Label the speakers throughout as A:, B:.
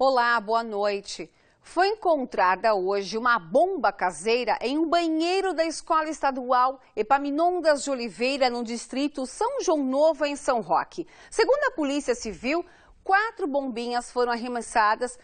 A: Olá, boa noite. Foi encontrada hoje uma bomba caseira em um banheiro da Escola Estadual Epaminondas de Oliveira, no distrito São João Novo, em São Roque. Segundo a Polícia Civil, 4 bombinhas foram arremessadas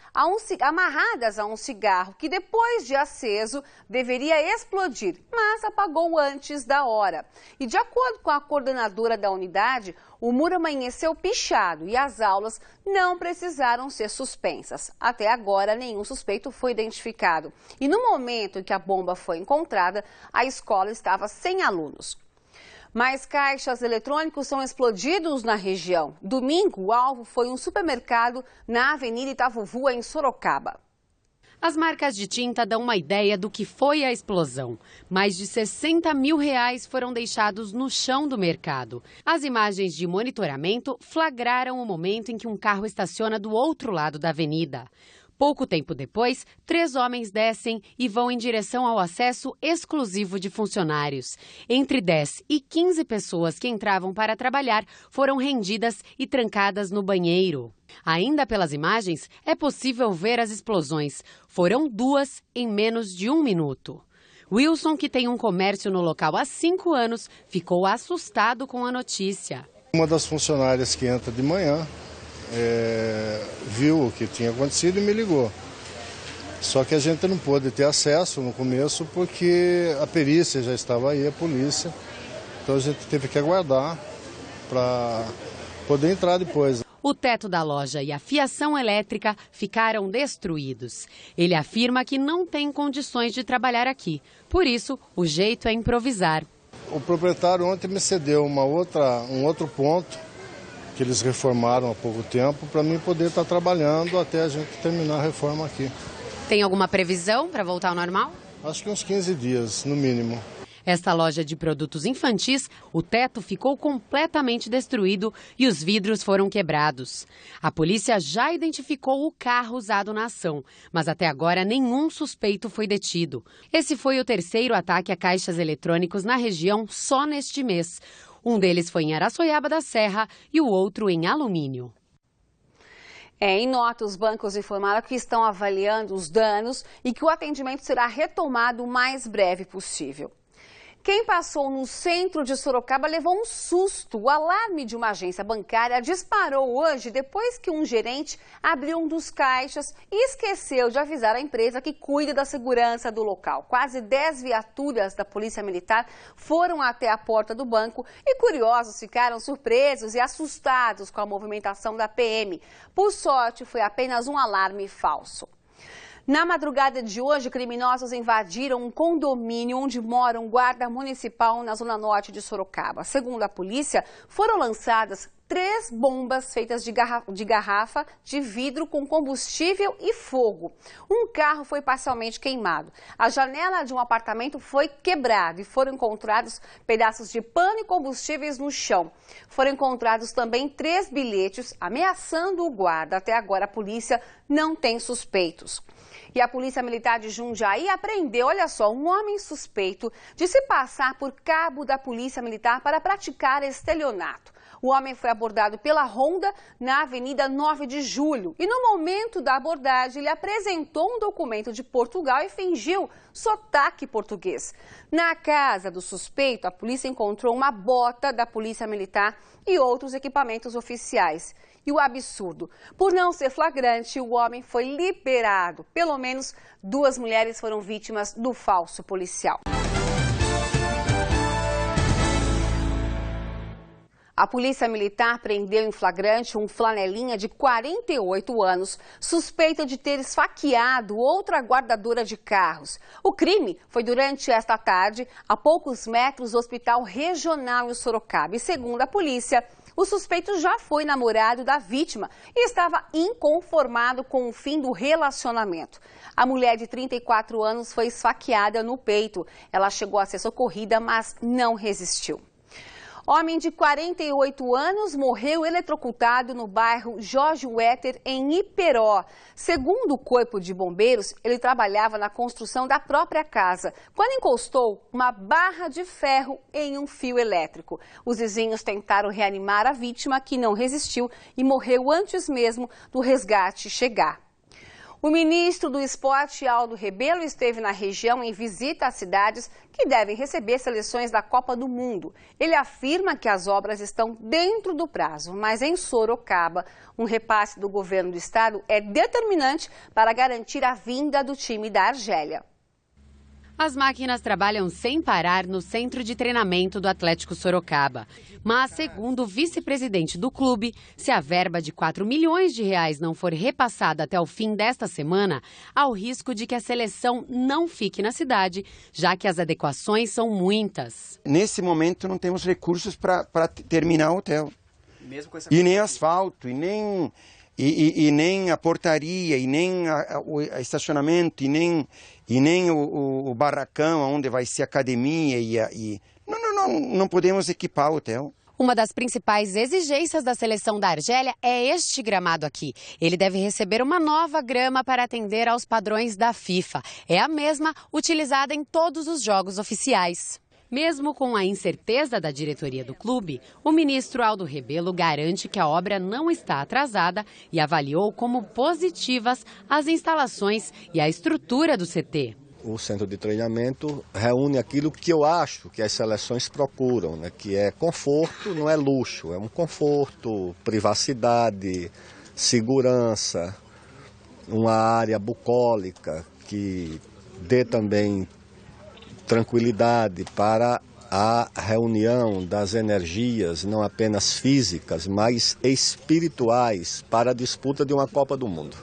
A: amarradas a um cigarro que, depois de aceso, deveria explodir, mas apagou antes da hora. E, de acordo com a coordenadora da unidade, o muro amanheceu pichado e as aulas não precisaram ser suspensas. Até agora, nenhum suspeito foi identificado. E no momento em que a bomba foi encontrada, a escola estava sem alunos. Mais caixas eletrônicos são explodidos na região. Domingo, o alvo foi um supermercado na Avenida Itavuvu, em Sorocaba.
B: As marcas de tinta dão uma ideia do que foi a explosão. Mais de R$60 mil foram deixados no chão do mercado. As imagens de monitoramento flagraram o momento em que um carro estaciona do outro lado da avenida. Pouco tempo depois, 3 homens descem e vão em direção ao acesso exclusivo de funcionários. Entre 10 e 15 pessoas que entravam para trabalhar foram rendidas e trancadas no banheiro. Ainda pelas imagens, é possível ver as explosões. Foram 2 em menos de 1 minuto. Wilson, que tem um comércio no local há 5 anos, ficou assustado com a notícia.
C: Uma das funcionárias que entra de manhã viu o que tinha acontecido e me ligou. Só que a gente não pôde ter acesso no começo porque a perícia já estava aí, a polícia. Então a gente teve que aguardar para poder entrar depois.
B: O teto da loja e a fiação elétrica ficaram destruídos. Ele afirma que não tem condições de trabalhar aqui. Por isso, o jeito é improvisar.
C: O proprietário ontem me cedeu um outro ponto que eles reformaram há pouco tempo, para mim poder estar trabalhando até a gente terminar a reforma aqui.
B: Tem alguma previsão para voltar ao normal?
C: Acho que uns 15 dias, no mínimo.
B: Esta loja de produtos infantis, o teto ficou completamente destruído e os vidros foram quebrados. A polícia já identificou o carro usado na ação, mas até agora nenhum suspeito foi detido. Esse foi o 3º ataque a caixas eletrônicos na região só neste mês. Um deles foi em Araçoiaba da Serra e o outro em Alumínio.
A: Em nota, os bancos informaram que estão avaliando os danos e que o atendimento será retomado o mais breve possível. Quem passou no centro de Sorocaba levou um susto. O alarme de uma agência bancária disparou hoje depois que um gerente abriu um dos caixas e esqueceu de avisar a empresa que cuida da segurança do local. Quase 10 viaturas da Polícia Militar foram até a porta do banco e curiosos ficaram surpresos e assustados com a movimentação da PM. Por sorte, foi apenas um alarme falso. Na madrugada de hoje, criminosos invadiram um condomínio onde mora um guarda municipal na zona norte de Sorocaba. Segundo a polícia, foram lançadas 3 bombas feitas de garrafa de vidro com combustível e fogo. Um carro foi parcialmente queimado. A janela de um apartamento foi quebrada e foram encontrados pedaços de pano e combustíveis no chão. Foram encontrados também 3 bilhetes ameaçando o guarda. Até agora, a polícia não tem suspeitos. E a Polícia Militar de Jundiaí apreendeu, olha só, um homem suspeito de se passar por cabo da Polícia Militar para praticar estelionato. O homem foi abordado pela Ronda na Avenida 9 de Julho. E no momento da abordagem, ele apresentou um documento de Portugal e fingiu sotaque português. Na casa do suspeito, a polícia encontrou uma bota da Polícia Militar e outros equipamentos oficiais. E o absurdo, por não ser flagrante, o homem foi liberado. Pelo menos 2 mulheres foram vítimas do falso policial. A Polícia Militar prendeu em flagrante um flanelinha de 48 anos, suspeito de ter esfaqueado outra guardadora de carros. O crime foi durante esta tarde, a poucos metros do Hospital Regional em Sorocaba. E segundo a polícia, o suspeito já foi namorado da vítima e estava inconformado com o fim do relacionamento. A mulher de 34 anos foi esfaqueada no peito. Ela chegou a ser socorrida, mas não resistiu. Homem de 48 anos morreu eletrocutado no bairro Jorge Wetter, em Iperó. Segundo o Corpo de Bombeiros, ele trabalhava na construção da própria casa, quando encostou uma barra de ferro em um fio elétrico. Os vizinhos tentaram reanimar a vítima, que não resistiu e morreu antes mesmo do resgate chegar. O ministro do Esporte, Aldo Rebelo, esteve na região em visita às cidades que devem receber seleções da Copa do Mundo. Ele afirma que as obras estão dentro do prazo, mas em Sorocaba, um repasse do governo do estado é determinante para garantir a vinda do time da Argélia.
B: As máquinas trabalham sem parar no centro de treinamento do Atlético Sorocaba. Mas, segundo o vice-presidente do clube, se a verba de 4 milhões de reais não for repassada até o fim desta semana, há o risco de que a seleção não fique na cidade, já que as adequações são muitas.
D: Nesse momento não temos recursos para terminar o hotel. E nem asfalto, e nem a portaria, e nem o estacionamento, e nem o barracão onde vai ser a academia. Não podemos equipar o hotel.
B: Uma das principais exigências da seleção da Argélia é este gramado aqui. Ele deve receber uma nova grama para atender aos padrões da FIFA. É a mesma utilizada em todos os jogos oficiais. Mesmo com a incerteza da diretoria do clube, o ministro Aldo Rebelo garante que a obra não está atrasada e avaliou como positivas as instalações e a estrutura do CT.
E: O centro de treinamento reúne aquilo que eu acho que as seleções procuram, né? Que é conforto, não é luxo, é um conforto, privacidade, segurança, uma área bucólica que dê também tranquilidade para a reunião das energias, não apenas físicas, mas espirituais, para a disputa de uma Copa do Mundo.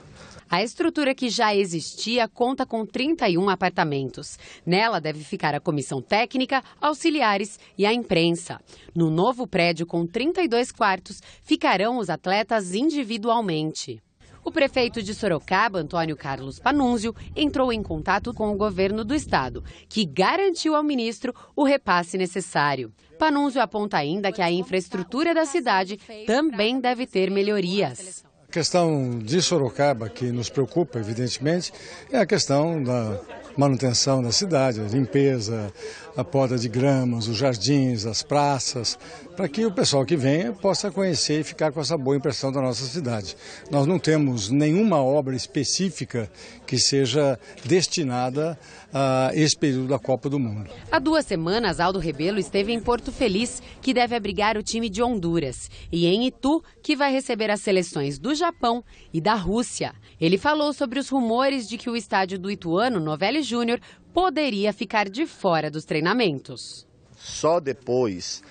B: A estrutura que já existia conta com 31 apartamentos. Nela deve ficar a comissão técnica, auxiliares e a imprensa. No novo prédio com 32 quartos, ficarão os atletas individualmente. O prefeito de Sorocaba, Antônio Carlos Panunzio, entrou em contato com o governo do estado, que garantiu ao ministro o repasse necessário. Panunzio aponta ainda que a infraestrutura da cidade também deve ter melhorias.
F: A questão de Sorocaba, que nos preocupa, evidentemente, é a questão da manutenção da cidade, a limpeza, a poda de gramas, os jardins, as praças, para que o pessoal que venha possa conhecer e ficar com essa boa impressão da nossa cidade. Nós não temos nenhuma obra específica que seja destinada a esse período da Copa do Mundo.
B: Há 2 semanas, Aldo Rebelo esteve em Porto Feliz, que deve abrigar o time de Honduras, e em Itu, que vai receber as seleções do Japão e da Rússia. Ele falou sobre os rumores de que o estádio do Ituano, Novelli Júnior, poderia ficar de fora dos treinamentos.
E: Só depois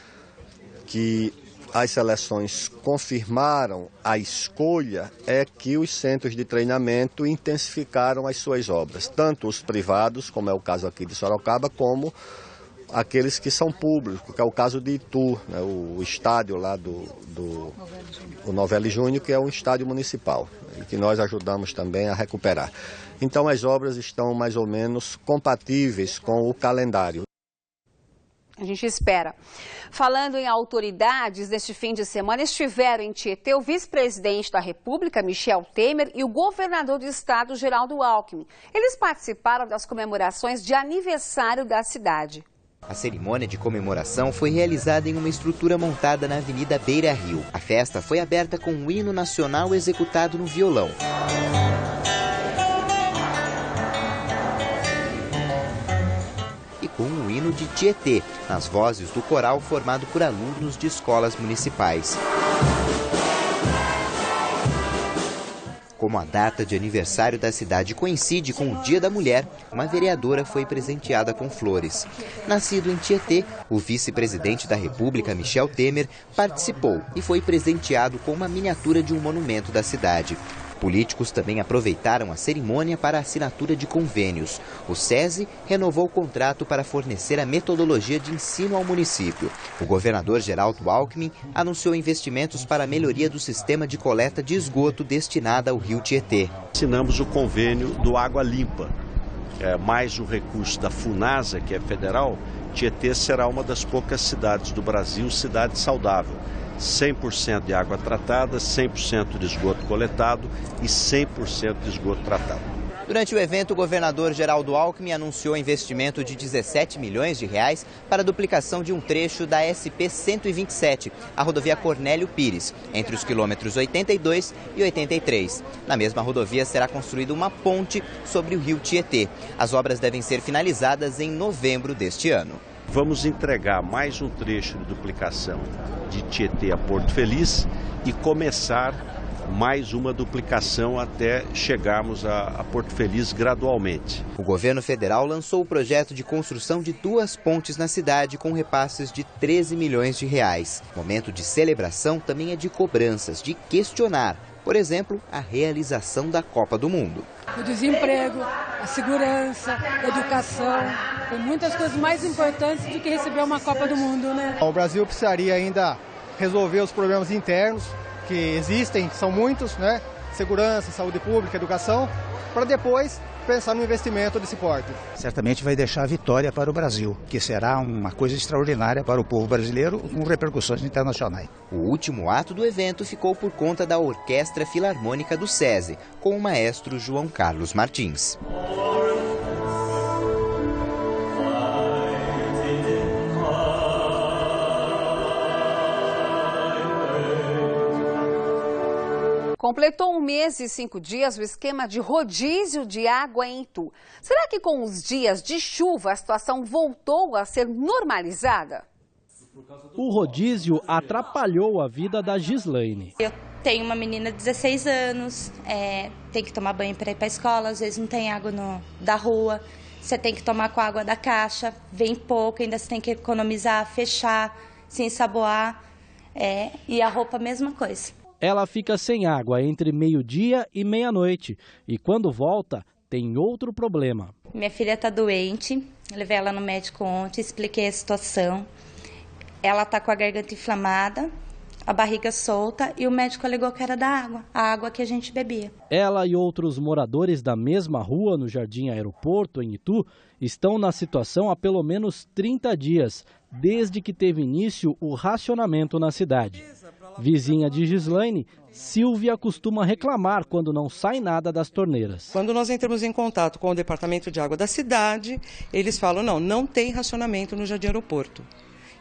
E: que as seleções confirmaram a escolha é que os centros de treinamento intensificaram as suas obras, tanto os privados, como é o caso aqui de Sorocaba, como aqueles que são públicos, que é o caso de Itu, né, o estádio lá o Novelli Júnior, que é um estádio municipal, e que nós ajudamos também a recuperar. Então as obras estão mais ou menos compatíveis com o calendário.
A: A gente espera. Falando em autoridades, neste fim de semana estiveram em Tietê o vice-presidente da República, Michel Temer, e o governador do estado, Geraldo Alckmin. Eles participaram das comemorações de aniversário da cidade.
G: A cerimônia de comemoração foi realizada em uma estrutura montada na Avenida Beira Rio. A festa foi aberta com um hino nacional executado no violão. E com um hino de Tietê, nas vozes do coral formado por alunos de escolas municipais. Como a data de aniversário da cidade coincide com o Dia da Mulher, uma vereadora foi presenteada com flores. Nascido em Tietê, o vice-presidente da República, Michel Temer, participou e foi presenteado com uma miniatura de um monumento da cidade. Políticos também aproveitaram a cerimônia para a assinatura de convênios. O SESI renovou o contrato para fornecer a metodologia de ensino ao município. O governador Geraldo Alckmin anunciou investimentos para a melhoria do sistema de coleta de esgoto destinado ao rio Tietê.
H: Assinamos o convênio do Água Limpa. Mais o recurso da FUNASA, que é federal, Tietê será uma das poucas cidades do Brasil, cidade saudável. 100% de água tratada, 100% de esgoto coletado e 100% de esgoto tratado.
G: Durante o evento, o governador Geraldo Alckmin anunciou investimento de 17 milhões de reais para a duplicação de um trecho da SP-127, a rodovia Cornélio Pires, entre os quilômetros 82 e 83. Na mesma rodovia será construída uma ponte sobre o rio Tietê. As obras devem ser finalizadas em novembro deste ano.
H: Vamos entregar mais um trecho de duplicação de Tietê a Porto Feliz e começar mais uma duplicação até chegarmos a Porto Feliz gradualmente.
G: O governo federal lançou o projeto de construção de 2 pontes na cidade com repasses de 13 milhões de reais. Momento de celebração também é de cobranças, de questionar, por exemplo, a realização da Copa do Mundo.
I: O desemprego, a segurança, a educação, tem muitas coisas mais importantes do que receber uma Copa do Mundo, né?
J: O Brasil precisaria ainda resolver os problemas internos que existem, que são muitos, né? Segurança, saúde pública, educação, para depois pensar no investimento desse porto.
K: Certamente vai deixar a vitória para o Brasil, que será uma coisa extraordinária para o povo brasileiro, com repercussões internacionais.
G: O último ato do evento ficou por conta da Orquestra Filarmônica do SESI, com o maestro João Carlos Martins.
A: Completou 1 mês e 5 dias o esquema de rodízio de água em Itu. Será que com os dias de chuva a situação voltou a ser normalizada?
L: O rodízio atrapalhou a vida da Gislaine.
M: Eu tenho uma menina de 16 anos, tem que tomar banho para ir para a escola, às vezes não tem água da rua, você tem que tomar com a água da caixa, vem pouco, ainda você tem que economizar, fechar, se ensaboar, e a roupa a mesma coisa.
L: Ela fica sem água entre meio-dia e meia-noite e quando volta tem outro problema.
M: Minha filha está doente, levei ela no médico ontem, expliquei a situação. Ela está com a garganta inflamada, a barriga solta e o médico alegou que era da água, a água que a gente bebia.
L: Ela e outros moradores da mesma rua no Jardim Aeroporto, em Itu, estão na situação há pelo menos 30 dias, desde que teve início o racionamento na cidade. Vizinha de Gislaine, Silvia costuma reclamar quando não sai nada das torneiras.
N: Quando nós entramos em contato com o Departamento de Água da cidade, eles falam, não tem racionamento no Jardim Aeroporto.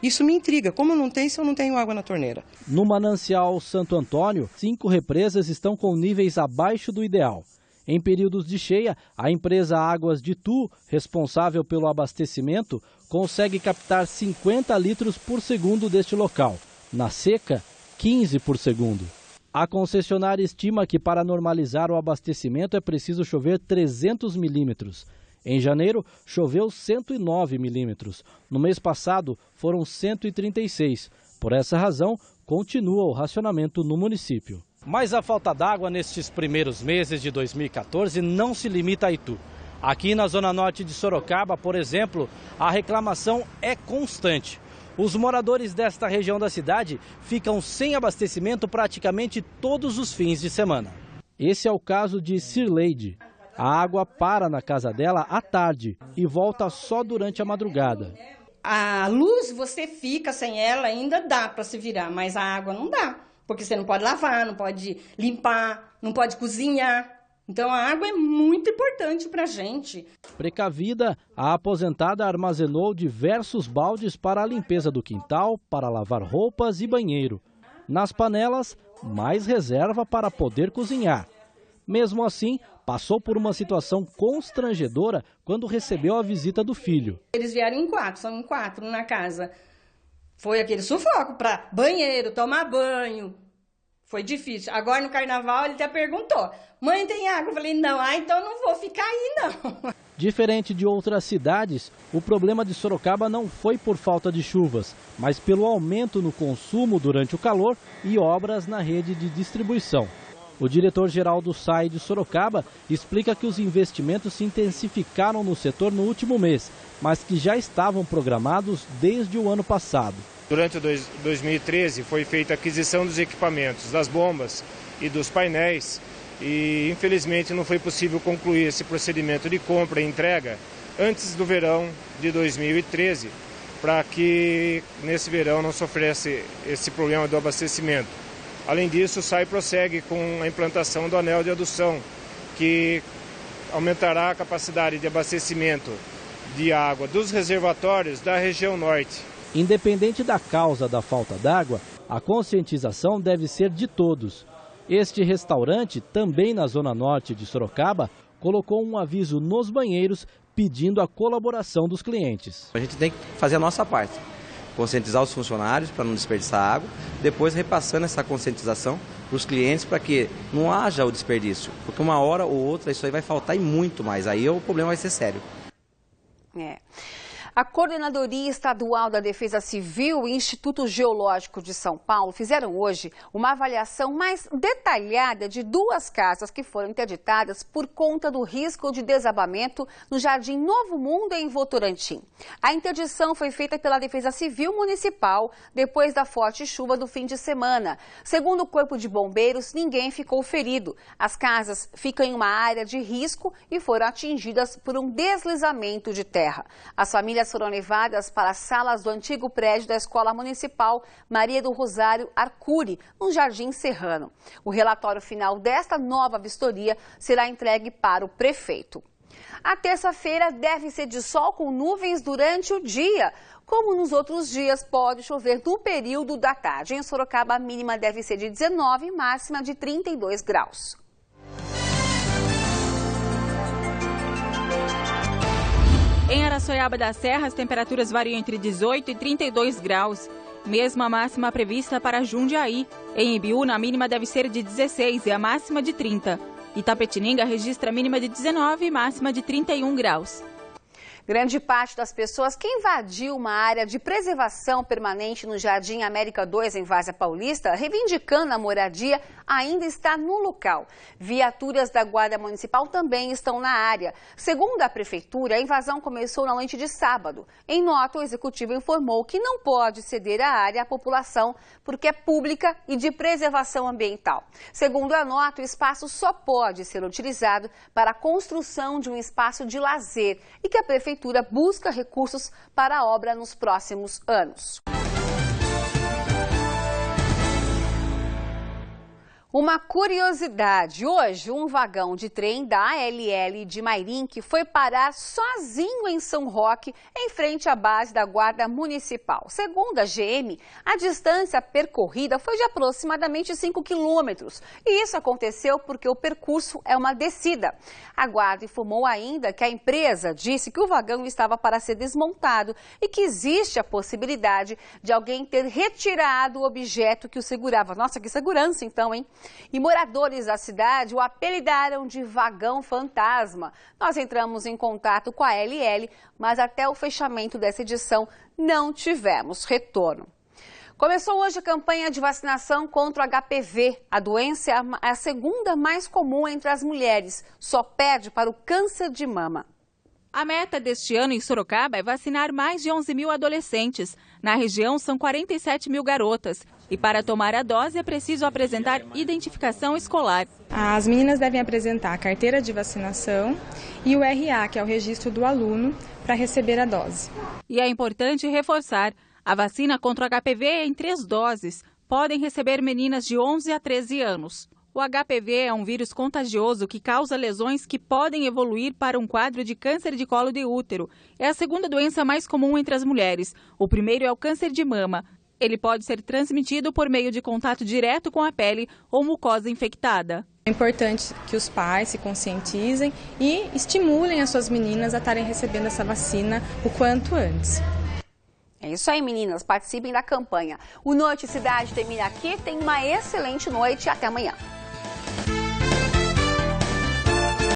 N: Isso me intriga, como não tem se eu não tenho água na torneira?
L: No manancial Santo Antônio, 5 represas estão com níveis abaixo do ideal. Em períodos de cheia, a empresa Águas de Itu, responsável pelo abastecimento, consegue captar 50 litros por segundo deste local. Na seca, 15 por segundo. A concessionária estima que para normalizar o abastecimento é preciso chover 300 milímetros. Em janeiro, choveu 109 milímetros. No mês passado, foram 136. Por essa razão, continua o racionamento no município. Mas a falta d'água nestes primeiros meses de 2014 não se limita a Itu. Aqui na zona norte de Sorocaba, por exemplo, a reclamação é constante. Os moradores desta região da cidade ficam sem abastecimento praticamente todos os fins de semana. Esse é o caso de Sirleide. A água para na casa dela à tarde e volta só durante a madrugada.
O: A luz, você fica sem ela, ainda dá para se virar, mas a água não dá. Porque você não pode lavar, não pode limpar, não pode cozinhar. Então a água é muito importante para a gente.
L: Precavida, a aposentada armazenou diversos baldes para a limpeza do quintal, para lavar roupas e banheiro. Nas panelas, mais reserva para poder cozinhar. Mesmo assim, passou por uma situação constrangedora quando recebeu a visita do filho.
O: Eles vieram em 4, são em 4 na casa. Foi aquele sufoco para banheiro, tomar banho. Foi difícil. Agora no carnaval ele até perguntou, mãe, tem água? Eu falei, não, então não vou ficar aí não.
L: Diferente de outras cidades, o problema de Sorocaba não foi por falta de chuvas, mas pelo aumento no consumo durante o calor e obras na rede de distribuição. O diretor-geral do SAI de Sorocaba explica que os investimentos se intensificaram no setor no último mês, mas que já estavam programados desde o ano passado.
P: Durante 2013 foi feita a aquisição dos equipamentos, das bombas e dos painéis e infelizmente não foi possível concluir esse procedimento de compra e entrega antes do verão de 2013, para que nesse verão não sofresse esse problema do abastecimento. Além disso, o SAI prossegue com a implantação do anel de adução, que aumentará a capacidade de abastecimento de água dos reservatórios da região norte.
L: Independente da causa da falta d'água, a conscientização deve ser de todos. Este restaurante, também na zona norte de Sorocaba, colocou um aviso nos banheiros pedindo a colaboração dos clientes.
Q: A gente tem que fazer a nossa parte, conscientizar os funcionários para não desperdiçar água, depois repassando essa conscientização para os clientes para que não haja o desperdício, porque uma hora ou outra isso aí vai faltar e muito mais, aí o problema vai ser sério.
A: A Coordenadoria Estadual da Defesa Civil e o Instituto Geológico de São Paulo fizeram hoje uma avaliação mais detalhada de 2 casas que foram interditadas por conta do risco de desabamento no Jardim Novo Mundo, em Votorantim. A interdição foi feita pela Defesa Civil Municipal depois da forte chuva do fim de semana. Segundo o Corpo de Bombeiros, ninguém ficou ferido. As casas ficam em uma área de risco e foram atingidas por um deslizamento de terra. As famílias foram levadas para as salas do antigo prédio da Escola Municipal Maria do Rosário Arcuri, no Jardim Serrano. O relatório final desta nova vistoria será entregue para o prefeito. A terça-feira deve ser de sol com nuvens durante o dia. Como nos outros dias, pode chover no período da tarde. Em Sorocaba, a mínima deve ser de 19 e máxima de 32 graus.
R: Em Araçoiaba da Serra, as temperaturas variam entre 18 e 32 graus. Mesma máxima prevista para Jundiaí. Em Ibiúna, a mínima deve ser de 16 e a máxima de 30. Itapetininga registra a mínima de 19 e máxima de 31 graus.
A: Grande parte das pessoas que invadiu uma área de preservação permanente no Jardim América 2, em Várzea Paulista, reivindicando a moradia, ainda está no local. Viaturas da Guarda Municipal também estão na área. Segundo a Prefeitura, a invasão começou na noite de sábado. Em nota, o Executivo informou que não pode ceder a área à população porque é pública e de preservação ambiental. Segundo a nota, o espaço só pode ser utilizado para a construção de um espaço de lazer e que a Prefeitura busca recursos para a obra nos próximos anos. Uma curiosidade, hoje um vagão de trem da ALL de Mairinque foi parar sozinho em São Roque, em frente à base da Guarda Municipal. Segundo a GM, a distância percorrida foi de aproximadamente 5 quilômetros. E isso aconteceu porque o percurso é uma descida. A Guarda informou ainda que a empresa disse que o vagão estava para ser desmontado e que existe a possibilidade de alguém ter retirado o objeto que o segurava. Nossa, que segurança então, hein? E moradores da cidade o apelidaram de vagão fantasma. Nós entramos em contato com a ALL, mas até o fechamento dessa edição não tivemos retorno. Começou hoje a campanha de vacinação contra o HPV. A doença é a segunda mais comum entre as mulheres, só perde para o câncer de mama.
R: A meta deste ano em Sorocaba é vacinar mais de 11 mil adolescentes. Na região, são 47 mil garotas. E para tomar a dose é preciso apresentar identificação escolar.
S: As meninas devem apresentar a carteira de vacinação e o RA, que é o registro do aluno, para receber a dose.
R: E é importante reforçar, a vacina contra o HPV é em 3 doses. Podem receber meninas de 11 a 13 anos. O HPV é um vírus contagioso que causa lesões que podem evoluir para um quadro de câncer de colo de útero. É a segunda doença mais comum entre as mulheres. O primeiro é o câncer de mama. Ele pode ser transmitido por meio de contato direto com a pele ou mucosa infectada.
S: É importante que os pais se conscientizem e estimulem as suas meninas a estarem recebendo essa vacina o quanto antes.
A: É isso aí, meninas. Participem da campanha. O Noite Cidade termina aqui. Tenha uma excelente noite e até amanhã.